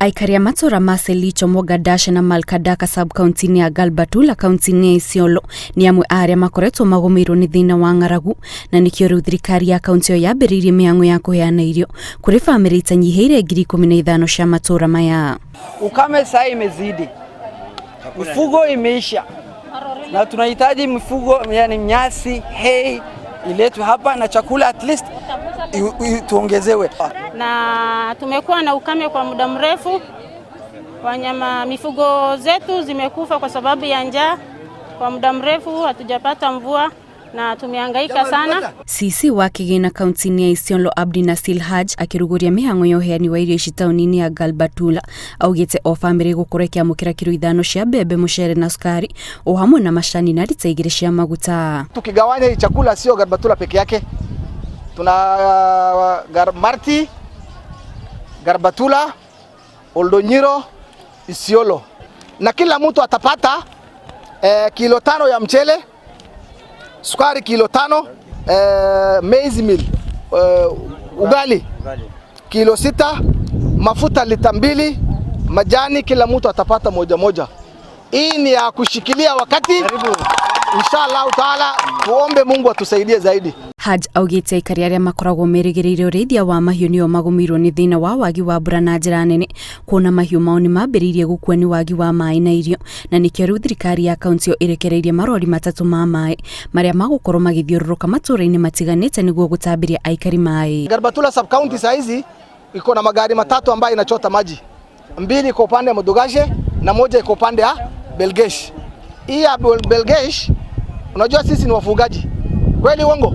Aikari ya matura Maselicho, Mogadasha na Malkadaka sub-county ya Galbatula county ya Isiolo ni amwe aria makoretwo magomeirwo ni thina wa ng'aragu na nikio riu thirikari ya county yambiririe miango ya kuheana irio kuri family itanyiheire 15,000 cia matura maya. Ukame sasa imezidi, mifugo imeisha na tunahitaji mifugo, yani nyasi, hay iletwe hapa na chakula at least tuongezewe. Na tumekuwa na ukame kwa muda mrefu, wanyama mifugo zetu zimekufa kwa sababu ya njaa. Kwa muda mrefu hatujapata mvua na tumehangaika sana. Sisi wa Kigina county ya Isiolo Abdi Nasil Haj akiruguria mihango ya uheani wa irio ici tauni-ini ya Galbatula augite o family gukurekia mukira kilo 5 cia mbembe, mucere na sukari o hamwe na macani na lita 2 cia maguta. Tukigawanya hii chakula sio Galbatula peke yake, tuna Marti, Galbatula, Oldonyiro, Isiolo, na kila mtu atapata kilo 5 ya mchele, sukari kilo 5, maize meal, ugali kilo 6, mafuta lita 2, majani kila mtu atapata moja. Hii ni ya kushikilia wakati. Inshallah taala tuombe Mungu atusaidie zaidi. Haj augite aikari aria makoragwo merigiriire urithia wa mahiu nio magumirwo ni thina wa wagi wa mbura na njira nene, kuona mahiu mao ni mambiririe gukua ni wagi wa mai na irio, na nikio riu thirikari ya county irekereirie marori 3 ma mai maria magukorwo magithiururuka matura-ini matiganite niguo gutambiria aikari mai. Galbatula sub county saizi iko na magari 3 ambayo inachota maji, 2 iko upande ya Modogashe na 1 iko upande ya Belgesh. Hii ya Belgesh, unajua sisi ni wafugaji, kweli uongo?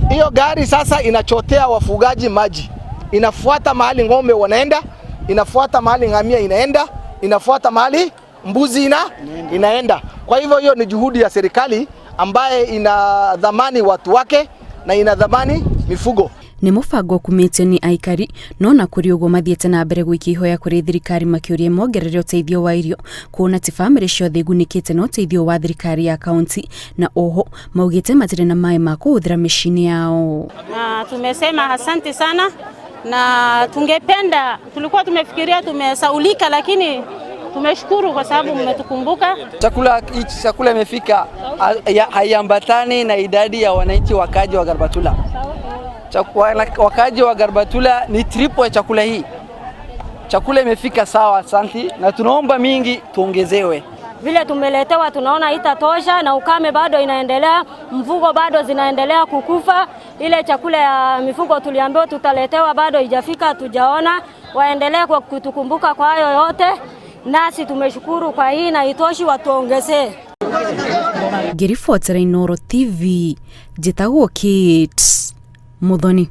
Hiyo gari sasa inachotea wafugaji maji, inafuata mahali ng'ombe wanaenda, inafuata mahali ngamia inaenda, inafuata mahali mbuzi inaenda. Kwa hivyo hiyo ni juhudi ya serikali ambaye inadhamani watu wake na inadhamani mifugo. Ni mufango kumetio ni aikari nona kuri ugo mathiete na mbere gwikihoya kuri thirikari makiurie mongerere uteithio wa irio, kuona ti family ciothe igunikite no uteithio wa thirikari ya county, na oho maugite matire na mai ma kuhuthira mishini yao. Tumesema asante sana, na tulikuwa tumefikiria tumesaulika, lakini tumeshukuru kwa sababu mmetukumbuka. Chakula imefika, haiambatani na idadi ya wananchi wakaji wa Galbatula. Wakaji wa Galbatula ni triple ya chakula hii. Chakula imefika sawa, asante, na tunaomba mingi tuongezewe. Vile tumeletewa tunaona itatosha, na ukame bado inaendelea, mfugo bado zinaendelea kukufa. Ile chakula ya mifugo tuliambiwa tutaletewa bado haijafika, tujaona. Waendelee kwa kutukumbuka kwa hayo yote, nasi tumeshukuru kwa hii, na itoshi watuongezee. Ngirifuatira Inooro TV, jitagwo Kate Muthoni.